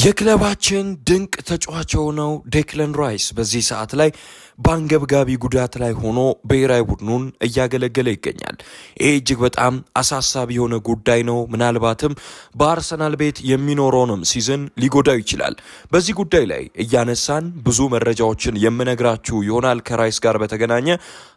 የክለባችን ድንቅ ተጫዋች ነው ዴክለን ራይስ በዚህ ሰዓት ላይ በአንገብጋቢ ጉዳት ላይ ሆኖ ብሔራዊ ቡድኑን እያገለገለ ይገኛል። ይህ እጅግ በጣም አሳሳቢ የሆነ ጉዳይ ነው። ምናልባትም በአርሰናል ቤት የሚኖረውንም ሲዝን ሊጎዳው ይችላል። በዚህ ጉዳይ ላይ እያነሳን ብዙ መረጃዎችን የምነግራችሁ ይሆናል። ከራይስ ጋር በተገናኘ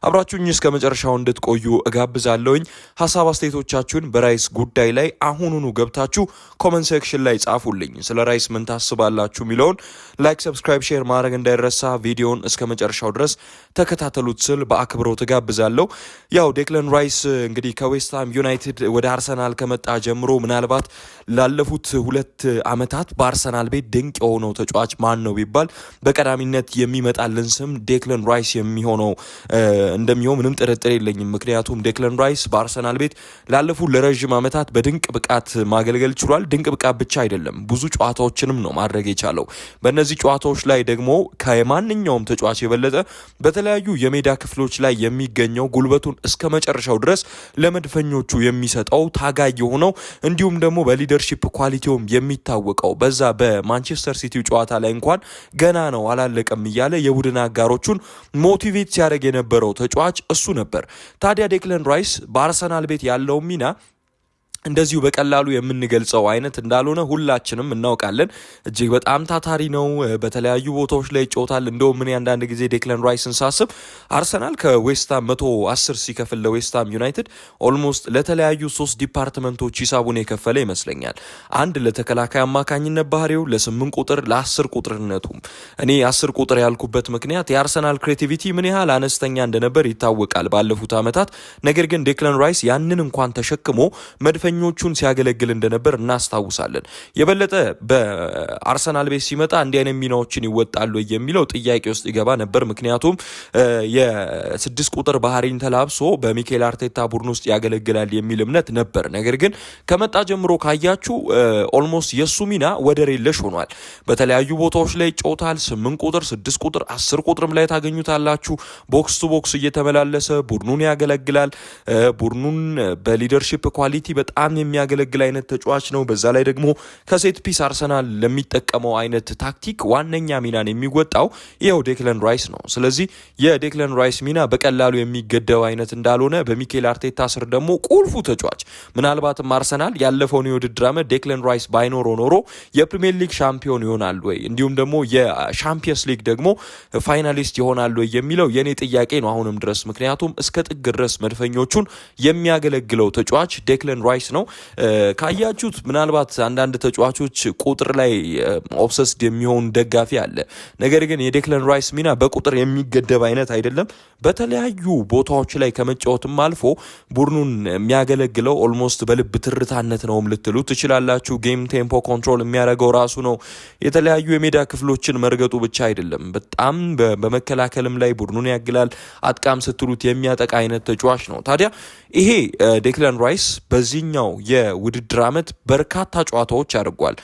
አብራችሁኝ እስከ መጨረሻው እንድትቆዩ እጋብዛለሁኝ። ሀሳብ አስተያየቶቻችሁን በራይስ ጉዳይ ላይ አሁኑኑ ገብታችሁ ኮመንት ሴክሽን ላይ ጻፉልኝ። ስለ ራይስ ምን ታስባላችሁ የሚለውን ላይክ፣ ሰብስክራይብ፣ ሼር ማድረግ እንዳይረሳ። ቪዲዮን እስከ መጨረሻው ድረስ ተከታተሉት ስል በአክብሮት ጋብዛለሁ። ያው ዴክለን ራይስ እንግዲህ ከዌስትሃም ዩናይትድ ወደ አርሰናል ከመጣ ጀምሮ ምናልባት ላለፉት 2 ዓመታት በአርሰናል ቤት ድንቅ የሆነው ተጫዋች ማን ነው ቢባል በቀዳሚነት የሚመጣልን ስም ዴክለን ራይስ እንደሚሆን ምንም ጥርጥር የለኝም። ምክንያቱም ዴክለን ራይስ በአርሰናል ቤት ላለፉት ለረጅም ዓመታት በድንቅ ብቃት ማገልገል ችሏል። ድንቅ ብቃት ብቻ አይደለም፣ ብዙ ጨዋታዎችንም ነው ማድረግ የቻለው። በእነዚህ ጨዋታዎች ላይ ደግሞ ከማንኛውም ተጫዋች የበለጠ በተለያዩ የሜዳ ክፍሎች ላይ የሚገኘው ጉልበቱን እስከ መጨረሻው ድረስ ለመድፈኞቹ የሚሰጠው ታጋይ የሆነው እንዲሁም ደግሞ በሊደርሺፕ ኳሊቲውም የሚታወቀው በዛ በማንቸስተር ሲቲው ጨዋታ ላይ እንኳን ገና ነው አላለቀም እያለ የቡድን አጋሮቹን ሞቲቬት ሲያደርግ የነበረው ተጫዋች እሱ ነበር። ታዲያ ዴክለን ራይስ በአርሰናል ቤት ያለው ሚና እንደዚሁ በቀላሉ የምንገልጸው አይነት እንዳልሆነ ሁላችንም እናውቃለን። እጅግ በጣም ታታሪ ነው። በተለያዩ ቦታዎች ላይ ይጫወታል። እንደውም ምን አንዳንድ ጊዜ ዴክለን ራይስን ሳስብ አርሰናል ከዌስትሃም 110 ሲከፍል ለዌስትሃም ዩናይትድ ኦልሞስት ለተለያዩ 3 ዲፓርትመንቶች ሂሳቡን የከፈለ ይመስለኛል። አንድ ለተከላካይ አማካኝነት ባህሪው፣ ለ8 ቁጥር፣ ለ10 ቁጥርነቱም። እኔ 10 ቁጥር ያልኩበት ምክንያት የአርሰናል ክሬቲቪቲ ምን ያህል አነስተኛ እንደነበር ይታወቃል ባለፉት ዓመታት። ነገር ግን ዴክለን ራይስ ያንን እንኳን ተሸክሞ መድፈኞቹን ሲያገለግል እንደነበር እናስታውሳለን። የበለጠ በአርሰናል ቤት ሲመጣ እንዲህ አይነት ሚናዎችን ይወጣሉ የሚለው ጥያቄ ውስጥ ይገባ ነበር። ምክንያቱም የ6 ቁጥር ባህሪን ተላብሶ በሚኬል አርቴታ ቡድን ውስጥ ያገለግላል የሚል እምነት ነበር። ነገር ግን ከመጣ ጀምሮ ካያችሁ ኦልሞስት የሱ ሚና ወደር የለሽ ሆኗል። በተለያዩ ቦታዎች ላይ ይጫወታል። 8 ቁጥር፣ 6 ቁጥር፣ 10 ቁጥርም ላይ ታገኙታላችሁ። ቦክስ ቱ ቦክስ እየተመላለሰ ቡድኑን ያገለግላል። ቡድኑን በሊደርሺፕ ኳሊቲ በጣም የሚያገለግል አይነት ተጫዋች ነው። በዛ ላይ ደግሞ ከሴት ፒስ አርሰናል ለሚጠቀመው አይነት ታክቲክ ዋነኛ ሚናን የሚወጣው ይኸው ዴክለን ራይስ ነው። ስለዚህ የዴክለን ራይስ ሚና በቀላሉ የሚገደብ አይነት እንዳልሆነ በሚኬል አርቴታ ስር ደግሞ ቁልፉ ተጫዋች ምናልባትም አርሰናል ያለፈውን የውድድር ዓመት ዴክለን ራይስ ባይኖሮ ኖሮ የፕሪሚየር ሊግ ሻምፒዮን ይሆናል ወይ እንዲሁም ደግሞ የሻምፒየንስ ሊግ ደግሞ ፋይናሊስት ይሆናል ወይ የሚለው የኔ ጥያቄ ነው አሁንም ድረስ። ምክንያቱም እስከ ጥግ ድረስ መድፈኞቹን የሚያገለግለው ተጫዋች ዴክለን ራይስ ነው። ካያችሁት ምናልባት አንዳንድ ተጫዋቾች ቁጥር ላይ ኦብሰስድ የሚሆን ደጋፊ አለ። ነገር ግን የዴክለን ራይስ ሚና በቁጥር የሚገደብ አይነት አይደለም። በተለያዩ ቦታዎች ላይ ከመጫወትም አልፎ ቡድኑን የሚያገለግለው ኦልሞስት በልብ ትርታነት ነውም ልትሉ ትችላላችሁ። ጌም ቴምፖ ኮንትሮል የሚያደርገው ራሱ ነው። የተለያዩ የሜዳ ክፍሎችን መርገጡ ብቻ አይደለም፣ በጣም በመከላከልም ላይ ቡድኑን ያግላል። አጥቃም ስትሉት የሚያጠቃ አይነት ተጫዋች ነው። ታዲያ ይሄ ዴክለን ራይስ በዚህኛው የውድድር ዓመት በርካታ ጨዋታዎች ያደርጓል።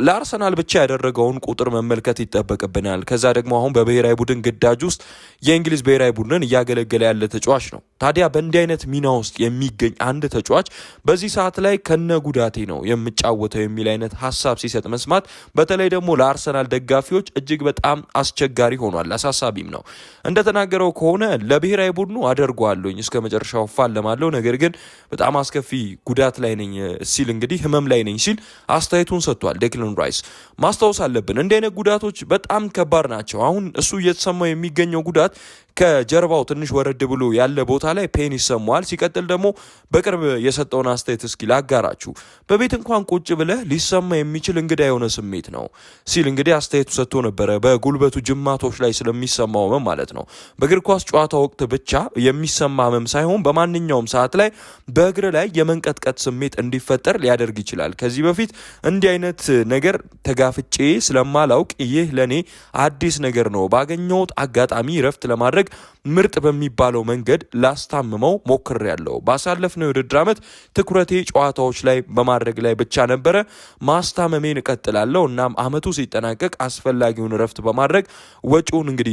ለአርሰናል ብቻ ያደረገውን ቁጥር መመልከት ይጠበቅብናል። ከዛ ደግሞ አሁን በብሔራዊ ቡድን ግዳጅ ውስጥ የእንግሊዝ ብሔራዊ ቡድንን እያገለገለ ያለ ተጫዋች ነው። ታዲያ በእንዲህ አይነት ሚና ውስጥ የሚገኝ አንድ ተጫዋች በዚህ ሰዓት ላይ ከነ ጉዳቴ ነው የምጫወተው የሚል አይነት ሀሳብ ሲሰጥ መስማት በተለይ ደግሞ ለአርሰናል ደጋፊዎች እጅግ በጣም አስቸጋሪ ሆኗል፣ አሳሳቢም ነው። እንደተናገረው ከሆነ ለብሔራዊ ቡድኑ አደርገዋለሁኝ እስከ መጨረሻው እፋለማለሁ፣ ነገር ግን በጣም አስከፊ ጉዳት ላይ ነኝ ሲል እንግዲህ ህመም ላይ ነኝ ሲል አስተያየቱን ሰጥቷል። ዴክለን ራይስ ማስታወስ አለብን፣ እንዲህ አይነት ጉዳቶች በጣም ከባድ ናቸው። አሁን እሱ እየተሰማው የሚገኘው ጉዳት ከጀርባው ትንሽ ወረድ ብሎ ያለ ቦታ ላይ ፔን ይሰማዋል። ሲቀጥል ደግሞ በቅርብ የሰጠውን አስተያየት እስኪ ላጋራችሁ። በቤት እንኳን ቁጭ ብለህ ሊሰማ የሚችል እንግዳ የሆነ ስሜት ነው ሲል እንግዲህ አስተያየቱ ሰጥቶ ነበረ። በጉልበቱ ጅማቶች ላይ ስለሚሰማው ህመም ማለት ነው። በእግር ኳስ ጨዋታ ወቅት ብቻ የሚሰማ ህመም ሳይሆን በማንኛውም ሰዓት ላይ በእግር ላይ የመንቀጥቀጥ ስሜት እንዲፈጠር ሊያደርግ ይችላል። ከዚህ በፊት እንዲህ አይነት ነገር ተጋፍጬ ስለማላውቅ ይህ ለኔ አዲስ ነገር ነው። ባገኘሁት አጋጣሚ ረፍት ለማድረግ ለማድረግ ምርጥ በሚባለው መንገድ ላስታምመው ሞክሬያለሁ። ባሳለፍነው የውድድር ዓመት ትኩረቴ ጨዋታዎች ላይ በማድረግ ላይ ብቻ ነበረ። ማስታመሜን እቀጥላለሁ። እናም ዓመቱ ሲጠናቀቅ አስፈላጊውን እረፍት በማድረግ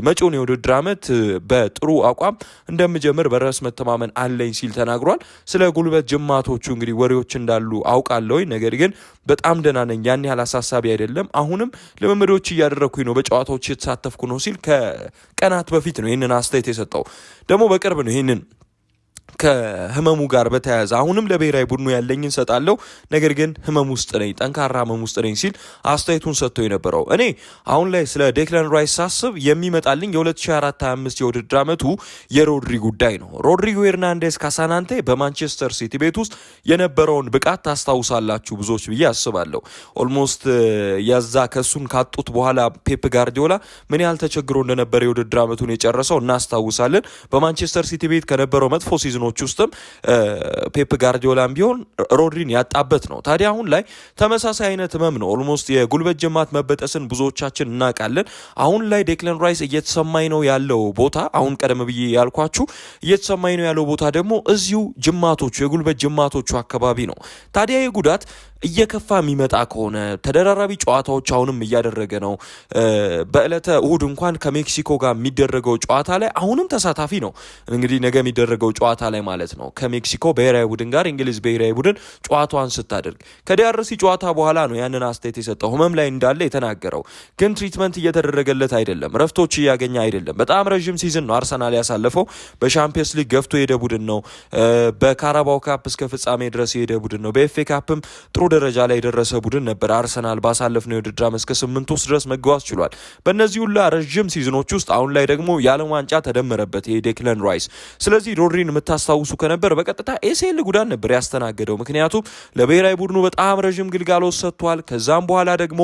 መጪውን የውድድር ዓመት በጥሩ አቋም እንደምጀምር በራስ መተማመን አለኝ ሲል ተናግሯል። ስለ ጉልበት ጅማቶቹ እንግዲህ ወሬዎች እንዳሉ አውቃለሁ፣ ነገር ግን በጣም ደህና ነኝ፣ ያን ያህል አሳሳቢ አይደለም። አሁንም ልምምዶች እያደረኩኝ ነው፣ በጨዋታዎች የተሳተፍኩ ነው ሲል ከቀናት በፊት ነው ይህንን አስተያየት የሰጠው። ደግሞ በቅርብ ነው ይህንን ከህመሙ ጋር በተያያዘ አሁንም ለብሔራዊ ቡድኑ ያለኝን ሰጣለሁ፣ ነገር ግን ህመም ውስጥ ነኝ፣ ጠንካራ ህመም ውስጥ ነኝ ሲል አስተያየቱን ሰጥቶ የነበረው። እኔ አሁን ላይ ስለ ዴክላን ራይስ ሳስብ የሚመጣልኝ የ2024-25 የውድድር ዓመቱ የሮድሪ ጉዳይ ነው። ሮድሪጎ ሄርናንዴዝ ካሳናንቴ በማንቸስተር ሲቲ ቤት ውስጥ የነበረውን ብቃት ታስታውሳላችሁ ብዙዎች ብዬ አስባለሁ። ኦልሞስት ያዛ ከሱን ካጡት በኋላ ፔፕ ጋርዲዮላ ምን ያህል ተቸግሮ እንደነበረ የውድድር ዓመቱን የጨረሰው እናስታውሳለን። በማንቸስተር ሲቲ ቤት ከነበረው መጥፎ ሲዝኖች ውስጥም ፔፕ ጋርዲዮላም ቢሆን ሮድሪን ያጣበት ነው። ታዲያ አሁን ላይ ተመሳሳይ አይነት ህመም ነው። ኦልሞስት የጉልበት ጅማት መበጠስን ብዙዎቻችን እናውቃለን። አሁን ላይ ዴክላን ራይስ እየተሰማኝ ነው ያለው ቦታ፣ አሁን ቀደም ብዬ ያልኳችሁ እየተሰማኝ ነው ያለው ቦታ ደግሞ እዚሁ ጅማቶቹ የጉልበት ጅማቶቹ አካባቢ ነው። ታዲያ ይህ ጉዳት እየከፋ የሚመጣ ከሆነ ተደራራቢ ጨዋታዎች አሁንም እያደረገ ነው። በዕለተ እሁድ እንኳን ከሜክሲኮ ጋር የሚደረገው ጨዋታ ላይ አሁንም ተሳታፊ ነው። እንግዲህ ነገ የሚደረገው ጨዋታ ላይ ማለት ነው ከሜክሲኮ ብሔራዊ ቡድን ጋር እንግሊዝ ብሔራዊ ቡድን ጨዋታዋን ስታደርግ ከዲአርሲ ጨዋታ በኋላ ነው ያንን አስተያየት የሰጠው። ህመም ላይ እንዳለ የተናገረው ግን ትሪትመንት እየተደረገለት አይደለም፣ ረፍቶች እያገኘ አይደለም። በጣም ረዥም ሲዝን ነው አርሰናል ያሳለፈው። በሻምፒየንስ ሊግ ገፍቶ የሄደ ቡድን ነው። በካራባው ካፕ እስከ ፍጻሜ ድረስ የሄደ ቡድን ነው። በኤፍኤ ካፕም ጥሩ ደረጃ ላይ የደረሰ ቡድን ነበር። አርሰናል ባሳለፍነው የውድድር ዓመት እስከ 8 ውስጥ ድረስ መጓዝ ችሏል። በእነዚህ ሁላ ረዥም ሲዝኖች ውስጥ አሁን ላይ ደግሞ የዓለም ዋንጫ ተደመረበት ይሄ ዴክላን ራይስ። ስለዚህ ሮድሪን የምታስታውሱ ከነበር በቀጥታ ኤሲኤል ጉዳት ነበር ያስተናገደው። ምክንያቱም ለብሔራዊ ቡድኑ በጣም ረዥም ግልጋሎት ሰጥቷል። ከዛም በኋላ ደግሞ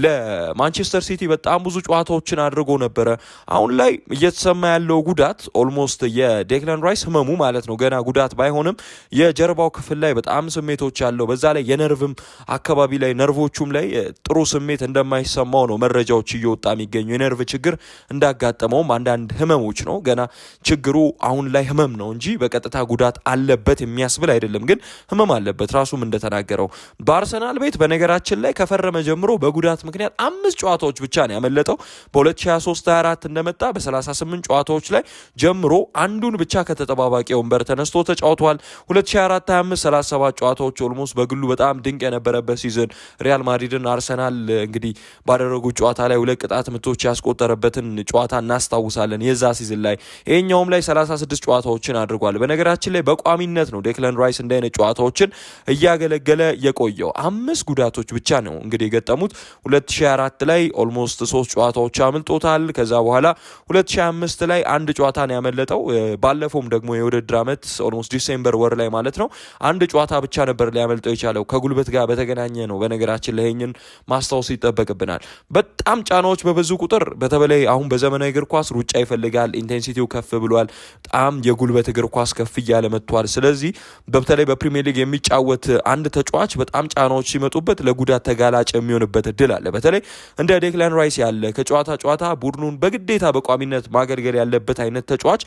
ለማንቸስተር ሲቲ በጣም ብዙ ጨዋታዎችን አድርጎ ነበረ። አሁን ላይ እየተሰማ ያለው ጉዳት ኦልሞስት የዴክላን ራይስ ህመሙ ማለት ነው ገና ጉዳት ባይሆንም የጀርባው ክፍል ላይ በጣም ስሜቶች ያለው፣ በዛ ላይ የነርቭም አካባቢ ላይ ነርቮቹም ላይ ጥሩ ስሜት እንደማይሰማው ነው መረጃዎች እየወጣ የሚገኙ። የነርቭ ችግር እንዳጋጠመውም አንዳንድ ህመሞች ነው። ገና ችግሩ አሁን ላይ ህመም ነው እንጂ በቀጥታ ጉዳት አለበት የሚያስብል አይደለም። ግን ህመም አለበት ራሱም እንደተናገረው። በአርሰናል ቤት በነገራችን ላይ ከፈረመ ጀምሮ በጉዳት ምክንያት 5 ጨዋታዎች ብቻ ነው ያመለጠው። በ2023-24 እንደመጣ በ38 ጨዋታዎች ላይ ጀምሮ አንዱን ብቻ ከተጠባባቂ ወንበር ተነስቶ ተጫውቷል። 2024-25 37 ጨዋታዎች ኦልሞስት በግሉ በጣም ድንቅ የነበረበት ሲዝን። ሪያል ማድሪድን አርሰናል እንግዲህ ባደረጉት ጨዋታ ላይ 2 ቅጣት ምቶች ያስቆጠረበትን ጨዋታ እናስታውሳለን የዛ ሲዝን ላይ። ይሄኛውም ላይ 36 ጨዋታዎችን አድርጓል። በነገራችን ላይ በቋሚነት ነው ዴክላን ራይስ እንደ አይነት ጨዋታዎችን እያገለገለ የቆየው። 5 ጉዳቶች ብቻ ነው እንግዲህ የገጠሙት። 2004 ላይ ኦልሞስት 3 ጨዋታዎች አምልጦታል። ከዛ በኋላ 2005 ላይ 1 ጨዋታ ነው ያመለጠው። ባለፈውም ደግሞ የውድድር ዓመት ኦልሞስት ዲሴምበር ወር ላይ ማለት ነው 1 ጨዋታ ብቻ ነበር ሊያመልጠው የቻለው። ከጉልበት ጋር በተገናኘ ነው። በነገራችን ላይ ይህንን ማስታወስ ይጠበቅብናል። በጣም ጫናዎች በብዙ ቁጥር በተለይ አሁን በዘመናዊ እግር ኳስ ሩጫ ይፈልጋል። ኢንቴንሲቲው ከፍ ብሏል። በጣም የጉልበት እግር ኳስ ከፍ እያለ መጥቷል። ስለዚህ በተለይ በፕሪሚየር ሊግ የሚጫወት አንድ ተጫዋች በጣም ጫናዎች ሲመጡበት ለጉዳት ተጋላጭ የሚሆንበት እድል አለ። በተለይ እንደ ዴክላን ራይስ ያለ ከጨዋታ ጨዋታ ቡድኑን በግዴታ በቋሚነት ማገልገል ያለበት አይነት ተጫዋች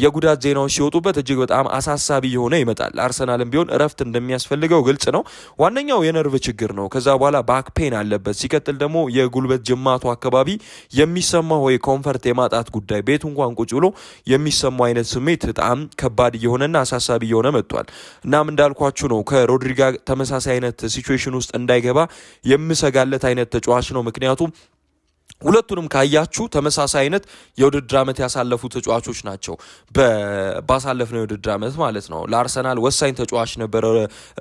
የጉዳት ዜናዎች ሲወጡበት እጅግ በጣም አሳሳቢ የሆነ ይመጣል። አርሰናልም ቢሆን እረፍት እንደሚያስፈልገው ግልጽ ነው። ዋነኛው የነርቭ ችግር ነው። ከዛ በኋላ ባክ ፔን አለበት። ሲቀጥል ደግሞ የጉልበት ጅማቱ አካባቢ የሚሰማው ወይ ኮንፈርት የማጣት ጉዳይ፣ ቤቱ እንኳን ቁጭ ብሎ የሚሰማው አይነት ስሜት በጣም ከባድ እየሆነና አሳሳቢ እየሆነ መጥቷል። እናም እንዳልኳችሁ ነው ከሮድሪ ጋር ተመሳሳይ አይነት ሲቹዌሽን ውስጥ እንዳይገባ የምሰጋለት አይነት ተጫዋች ነው። ምክንያቱም ሁለቱንም ካያችሁ ተመሳሳይ አይነት የውድድር ዓመት ያሳለፉ ተጫዋቾች ናቸው። ባሳለፍነው የውድድር ዓመት ማለት ነው። ለአርሰናል ወሳኝ ተጫዋች ነበረ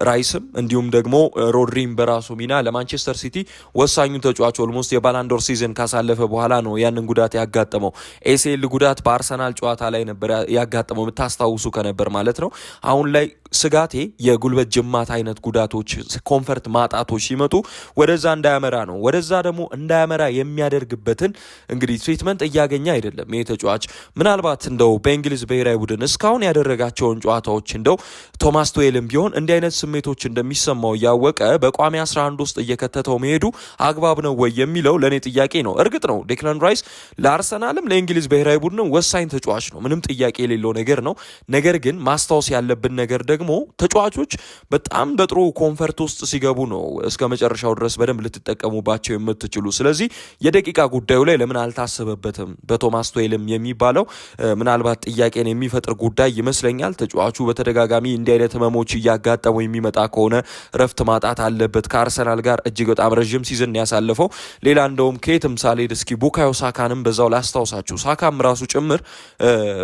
ራይስም፣ እንዲሁም ደግሞ ሮድሪም በራሱ ሚና ለማንቸስተር ሲቲ ወሳኙ ተጫዋች ኦልሞስት የባላንዶር ሲዝን ካሳለፈ በኋላ ነው ያንን ጉዳት ያጋጠመው። ኤሲኤል ጉዳት በአርሰናል ጨዋታ ላይ ነበር ያጋጠመው የምታስታውሱ ከነበር ማለት ነው። አሁን ላይ ስጋቴ የጉልበት ጅማት አይነት ጉዳቶች፣ ኮንፈርት ማጣቶች ሲመጡ ወደዛ እንዳያመራ ነው። ወደዛ ደግሞ እንዳያመራ የሚያደርግ የሚያደርግበትን እንግዲህ ትሪትመንት እያገኘ አይደለም። ይሄ ተጫዋች ምናልባት እንደው በእንግሊዝ ብሔራዊ ቡድን እስካሁን ያደረጋቸውን ጨዋታዎች እንደው ቶማስ ቱዌልም ቢሆን እንዲህ አይነት ስሜቶች እንደሚሰማው እያወቀ በቋሚ 11 ውስጥ እየከተተው መሄዱ አግባብ ነው ወይ የሚለው ለእኔ ጥያቄ ነው። እርግጥ ነው ዴክላን ራይስ ለአርሰናልም ለእንግሊዝ ብሔራዊ ቡድንም ወሳኝ ተጫዋች ነው፣ ምንም ጥያቄ የሌለው ነገር ነው። ነገር ግን ማስታወስ ያለብን ነገር ደግሞ ተጫዋቾች በጣም በጥሩ ኮንፈርት ውስጥ ሲገቡ ነው እስከ መጨረሻው ድረስ በደንብ ልትጠቀሙባቸው የምትችሉ። ስለዚህ የደቂቃ ጉዳዩ ላይ ለምን አልታሰበበትም በቶማስ ቱዌልም የሚባለው ምናልባት ጥያቄን የሚፈጥር ጉዳይ ይመስለኛል። ተጫዋቹ በተደጋጋሚ እንዲህ አይነት ህመሞች እያጋጠመው የሚመጣ ከሆነ ረፍት ማጣት አለበት። ከአርሰናል ጋር እጅግ በጣም ረዥም ሲዝን ያሳለፈው ሌላ እንደውም ከየትም ሳልሄድ እስኪ ቡካዮ ሳካንም በዛው ላስታውሳችሁ። ሳካም ራሱ ጭምር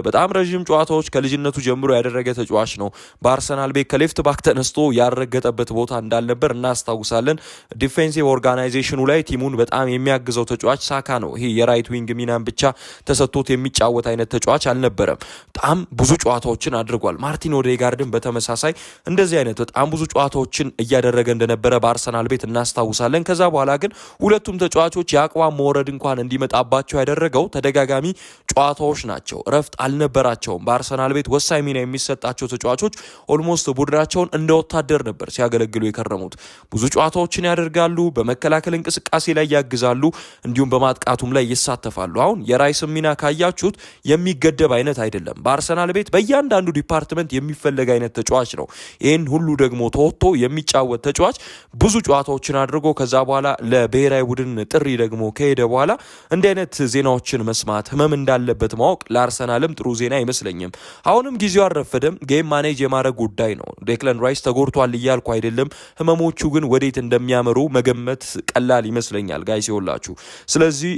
በጣም ረዥም ጨዋታዎች ከልጅነቱ ጀምሮ ያደረገ ተጫዋች ነው። በአርሰናል ቤት ከሌፍት ባክ ተነስቶ ያረገጠበት ቦታ እንዳልነበር እናስታውሳለን። ዲፌንሲቭ ኦርጋናይዜሽኑ ላይ ቲሙን በጣም የሚያግዘው ተጫዋች ሳካ ነው። ይሄ የራይት ዊንግ ሚናን ብቻ ተሰጥቶት የሚጫወት አይነት ተጫዋች አልነበረም። በጣም ብዙ ጨዋታዎችን አድርጓል። ማርቲን ኦዴጋርድን በተመሳሳይ እንደዚህ አይነት በጣም ብዙ ጨዋታዎችን እያደረገ እንደነበረ በአርሰናል ቤት እናስታውሳለን። ከዛ በኋላ ግን ሁለቱም ተጫዋቾች የአቋም መውረድ እንኳን እንዲመጣባቸው ያደረገው ተደጋጋሚ ጨዋታዎች ናቸው። እረፍት አልነበራቸውም። በአርሰናል ቤት ወሳኝ ሚና የሚሰጣቸው ተጫዋቾች ኦልሞስት ቡድናቸውን እንደ ወታደር ነበር ሲያገለግሉ የከረሙት። ብዙ ጨዋታዎችን ያደርጋሉ፣ በመከላከል እንቅስቃሴ ላይ ያግዛሉ፣ እንዲሁም በማጥቃቱም ላይ ይሳተፋሉ። አሁን የራይስ ሚና ካያችሁት የሚገደብ አይነት አይደለም። በአርሰናል ቤት በእያንዳንዱ ዲፓርትመንት የሚፈለግ አይነት ተጫዋች ነው። ይህን ሁሉ ደግሞ ተወጥቶ የሚጫወት ተጫዋች ብዙ ጨዋታዎችን አድርጎ ከዛ በኋላ ለብሔራዊ ቡድን ጥሪ ደግሞ ከሄደ በኋላ እንዲህ አይነት ዜናዎችን መስማት፣ ህመም እንዳለበት ማወቅ ለአርሰናልም ጥሩ ዜና አይመስለኝም። አሁንም ጊዜው አልረፈደም። ጌም ማኔጅ የማድረግ ጉዳይ ነው። ዴክላን ራይስ ተጎድቷል እያልኩ አይደለም። ህመሞቹ ግን ወዴት እንደሚያመሩ መገመት ቀላል ይመስለኛል ጋይስ ይወላችሁ። ስለዚህ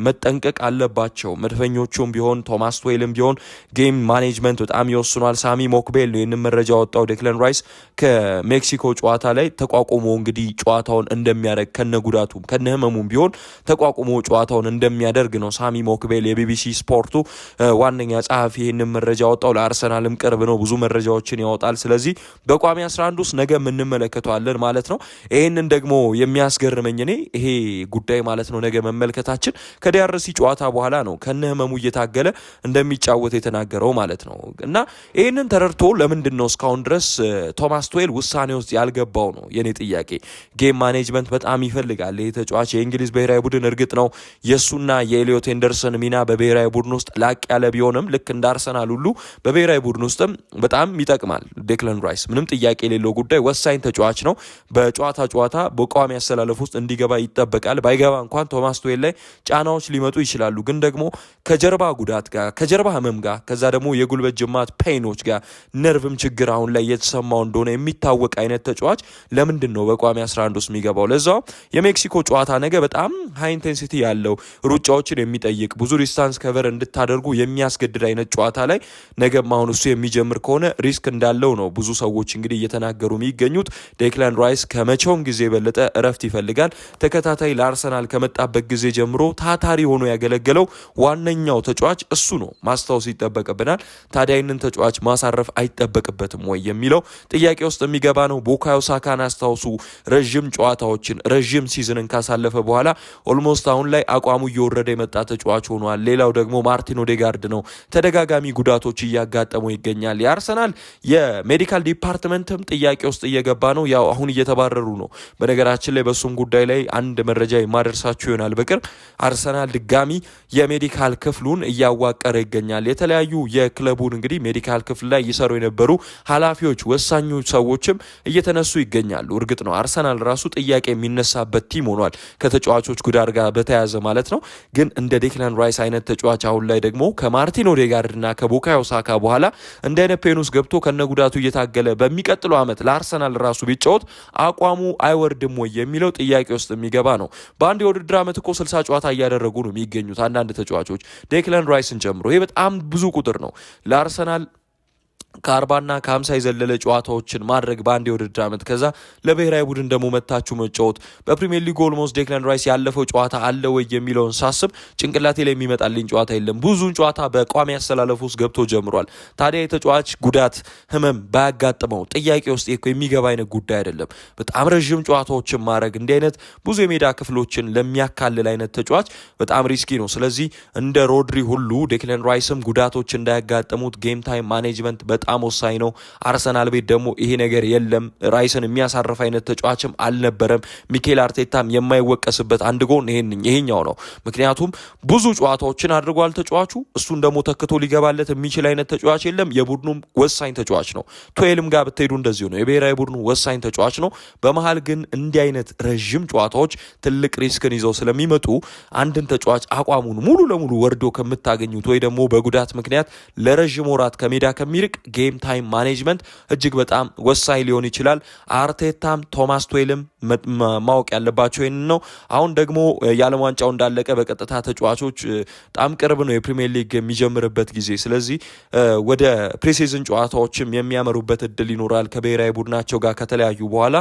መጠንቀቅ አለባቸው መድፈኞቹም ቢሆን ቶማስ ቱዌልም ቢሆን ጌም ማኔጅመንት በጣም ይወስኗል። ሳሚ ሞክቤል ነው ይህንን መረጃ ወጣው። ዴክላን ራይስ ከሜክሲኮ ጨዋታ ላይ ተቋቁሞ እንግዲህ ጨዋታውን እንደሚያደርግ ከነጉዳቱም ከነህመሙም ቢሆን ተቋቁሞ ጨዋታውን እንደሚያደርግ ነው ሳሚ ሞክቤል የቢቢሲ ስፖርቱ ዋነኛ ጸሐፊ ይህንን መረጃ ወጣው። ለአርሰናልም ቅርብ ነው፣ ብዙ መረጃዎችን ያወጣል። ስለዚህ በቋሚ 11 ውስጥ ነገ እንመለከተዋለን ማለት ነው። ይህንን ደግሞ የሚያስገርመኝ እኔ ይሄ ጉዳይ ማለት ነው ነገ መመልከታችን ከዲአርሲ ጨዋታ በኋላ ነው ከነህመሙ እየታገለ እንደሚጫወት የተናገረው ማለት ነው። እና ይህንን ተረድቶ ለምንድን ነው እስካሁን ድረስ ቶማስ ቱዌል ውሳኔ ውስጥ ያልገባው ነው የኔ ጥያቄ። ጌም ማኔጅመንት በጣም ይፈልጋል ይህ ተጫዋች። የእንግሊዝ ብሔራዊ ቡድን እርግጥ ነው የእሱና የኤሊዮት ኤንደርሰን ሚና በብሔራዊ ቡድን ውስጥ ላቅ ያለ ቢሆንም ልክ እንደ አርሰናል ሁሉ በብሔራዊ ቡድን ውስጥም በጣም ይጠቅማል ዴክላን ራይስ። ምንም ጥያቄ የሌለው ጉዳይ፣ ወሳኝ ተጫዋች ነው። በጨዋታ በቋሚ አሰላለፍ ውስጥ እንዲገባ ይጠበቃል። ባይገባ እንኳን ቶማስ ቱዌል ላይ ጫናዎች ሊመጡ ይችላሉ። ግን ደግሞ ከጀርባ ጉዳት ጋር ከጀርባ ህመም ጋር ከዛ ደግሞ የጉልበት ጅማት ፔኖች ጋር ነርቭም ችግር አሁን ላይ የተሰማው እንደሆነ የሚታወቅ አይነት ተጫዋች ለምንድን ነው በቋሚ 11 ውስጥ የሚገባው? ለዛው የሜክሲኮ ጨዋታ ነገ በጣም ሃይ ኢንቴንሲቲ ያለው ሩጫዎችን የሚጠይቅ ብዙ ዲስታንስ ከቨር እንድታደርጉ የሚያስገድድ አይነት ጨዋታ ላይ ነገም አሁን እሱ የሚጀምር ከሆነ ሪስክ እንዳለው ነው ብዙ ሰዎች እንግዲህ እየተናገሩ የሚገኙት። ዴክላን ራይስ ከመቼውም ጊዜ የበለጠ እረፍት ይፈልጋል። ተከታታይ ለአርሰናል ከመጣበት ጊዜ ጀምሮ ታታሪ ሆኖ ያገለገለው ዋነኛው ተጫዋች እሱ ነው። ማስታወስ ይጠበቅብናል። ታዲያ ይህንን ተጫዋች ማሳረፍ አይጠበቅበትም ወይ የሚለው ጥያቄ ውስጥ የሚገባ ነው። ቡካዮ ሳካን አስታውሱ። ረዥም ጨዋታዎችን ረዥም ሲዝንን ካሳለፈ በኋላ ኦልሞስት አሁን ላይ አቋሙ እየወረደ የመጣ ተጫዋች ሆኗል። ሌላው ደግሞ ማርቲን ኦዴጋርድ ነው። ተደጋጋሚ ጉዳቶች እያጋጠመው ይገኛል። የአርሰናል የሜዲካል ዲፓርትመንትም ጥያቄ ውስጥ እየገባ ነው። ያው አሁን እየተባረሩ ነው። በነገራችን ላይ በሱም ጉዳይ ላይ አንድ መረጃ የማደርሳችሁ ይሆናል በቅርብ። አርሰናል ድጋሚ የሜዲካል ክፍሉን እያዋቀረ ይገኛል። የተለያዩ የክለቡን እንግዲህ ሜዲካል ክፍል ላይ ይሰሩ የነበሩ ኃላፊዎች፣ ወሳኙ ሰዎችም እየተነሱ ይገኛሉ። እርግጥ ነው አርሰናል ራሱ ጥያቄ የሚነሳበት ቲም ሆኗል ከተጫዋቾች ጉዳት ጋር በተያያዘ ማለት ነው። ግን እንደ ዴክላን ራይስ አይነት ተጫዋች አሁን ላይ ደግሞ ከማርቲን ኦዴጋርድና ከቡካዮ ሳካ በኋላ እንደ አይነት ፔኑስ ገብቶ ከነጉዳቱ እየታገለ በሚቀጥለው ዓመት ለአርሰናል ራሱ ቢጫወት አቋሙ አይወርድም ወይ የሚለው ጥያቄ ውስጥ የሚገባ ነው። በአንድ የውድድር ዓመት እኮ 60 ጨዋታ እያደረጉ ነው የሚገኙት አንዳንድ ተጫዋቾች ዴክላን ራይስን ጨምሮ። ይሄ በጣም ብዙ ቁጥር ነው ለአርሰናል። ከ40ና ከ50 የዘለለ ጨዋታዎችን ማድረግ በአንድ የውድድር ዓመት ከዛ ለብሔራዊ ቡድን ደግሞ መታችሁ መጫወት በፕሪሚየር ሊግ ኦልሞስት ዴክላን ራይስ ያለፈው ጨዋታ አለ ወይ የሚለውን ሳስብ ጭንቅላቴ ላይ የሚመጣልኝ ጨዋታ የለም። ብዙውን ጨዋታ በቋሚ አሰላለፍ ውስጥ ገብቶ ጀምሯል። ታዲያ የተጫዋች ጉዳት ህመም ባያጋጥመው ጥያቄ ውስጥ የሚገባ አይነት ጉዳይ አይደለም። በጣም ረዥም ጨዋታዎችን ማድረግ እንዲህ አይነት ብዙ የሜዳ ክፍሎችን ለሚያካልል አይነት ተጫዋች በጣም ሪስኪ ነው። ስለዚህ እንደ ሮድሪ ሁሉ ዴክላን ራይስም ጉዳቶች እንዳያጋጥሙት ጌም ታይም ማኔጅመንት በጣም ወሳኝ ነው። አርሰናል ቤት ደግሞ ይሄ ነገር የለም። ራይስን የሚያሳርፍ አይነት ተጫዋችም አልነበረም። ሚኬል አርቴታም የማይወቀስበት አንድ ጎን ይሄኛው ነው። ምክንያቱም ብዙ ጨዋታዎችን አድርጓል ተጫዋቹ። እሱን ደግሞ ተክቶ ሊገባለት የሚችል አይነት ተጫዋች የለም። የቡድኑም ወሳኝ ተጫዋች ነው። ቶኤልም ጋር ብትሄዱ እንደዚሁ ነው። የብሔራዊ ቡድኑ ወሳኝ ተጫዋች ነው። በመሃል ግን እንዲህ አይነት ረዥም ጨዋታዎች ትልቅ ሪስክን ይዘው ስለሚመጡ አንድን ተጫዋች አቋሙን ሙሉ ለሙሉ ወርዶ ከምታገኙት ወይ ደግሞ በጉዳት ምክንያት ለረዥም ወራት ከሜዳ ከሚርቅ ጌም ታይም ማኔጅመንት እጅግ በጣም ወሳኝ ሊሆን ይችላል። አርቴታም ቶማስ ቱዌልም ማወቅ ያለባቸው ይህን ነው። አሁን ደግሞ የዓለም ዋንጫው እንዳለቀ በቀጥታ ተጫዋቾች በጣም ቅርብ ነው የፕሪሚየር ሊግ የሚጀምርበት ጊዜ። ስለዚህ ወደ ፕሪሲዝን ጨዋታዎችም የሚያመሩበት እድል ይኖራል። ከብሔራዊ ቡድናቸው ጋር ከተለያዩ በኋላ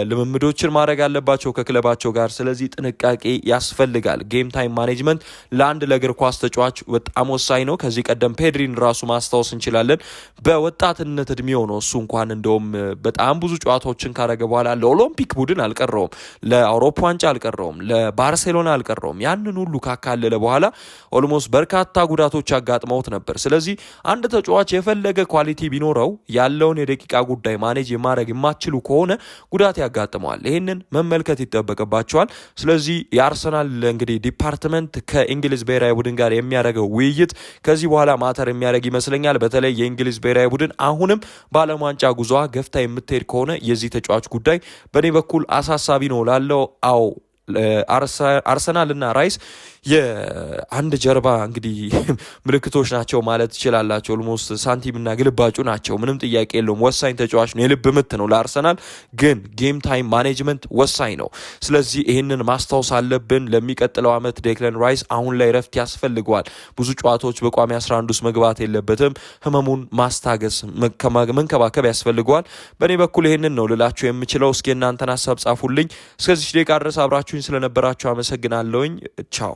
ልምምዶችን ማድረግ አለባቸው ከክለባቸው ጋር። ስለዚህ ጥንቃቄ ያስፈልጋል። ጌም ታይም ማኔጅመንት ለአንድ ለእግር ኳስ ተጫዋች በጣም ወሳኝ ነው። ከዚህ ቀደም ፔድሪን ራሱ ማስታወስ እንችላለን። በወጣትነት እድሜው ነው እሱ እንኳን እንደውም በጣም ብዙ ጨዋታዎችን ካረገ በኋላ ለኦሎምፒክ ቡድን አልቀረውም፣ ለአውሮፓ ዋንጫ አልቀረውም፣ ለባርሴሎና አልቀረውም። ያንን ሁሉ ካካለለ በኋላ ኦልሞስት በርካታ ጉዳቶች ያጋጥመውት ነበር። ስለዚህ አንድ ተጫዋች የፈለገ ኳሊቲ ቢኖረው ያለውን የደቂቃ ጉዳይ ማኔጅ የማድረግ የማትችሉ ከሆነ ጉዳት ያጋጥመዋል። ይህንን መመልከት ይጠበቅባቸዋል። ስለዚህ የአርሰናል እንግዲህ ዲፓርትመንት ከእንግሊዝ ብሔራዊ ቡድን ጋር የሚያደርገው ውይይት ከዚህ በኋላ ማተር የሚያደርግ ይመስለኛል። በተለይ የእንግሊዝ ብሔራዊ ቡድን አሁንም በዓለም ዋንጫ ጉዞዋ ገፍታ የምትሄድ ከሆነ የዚህ ተጫዋች ጉዳይ በእኔ በኩል አሳሳቢ ነው ላለው አዎ አርሰናል እና ራይስ የአንድ ጀርባ እንግዲህ ምልክቶች ናቸው ማለት ትችላላቸው። ኦልሞስት ሳንቲምና ግልባጩ ናቸው። ምንም ጥያቄ የለውም። ወሳኝ ተጫዋች ነው። የልብ ምት ነው ለአርሰናል። ግን ጌም ታይም ማኔጅመንት ወሳኝ ነው። ስለዚህ ይህንን ማስታወስ አለብን። ለሚቀጥለው ዓመት ዴክላን ራይስ አሁን ላይ ረፍት ያስፈልገዋል። ብዙ ጨዋታዎች በቋሚ 11 ውስጥ መግባት የለበትም። ህመሙን ማስታገስ መንከባከብ ያስፈልገዋል። በእኔ በኩል ይህንን ነው ልላችሁ የምችለው። እስኪ እናንተን ሀሳብ ጻፉልኝ። እስከዚህ ደቂቃ ድረስ አብራችሁኝ ስለነበራችሁ አመሰግናለሁኝ። ቻው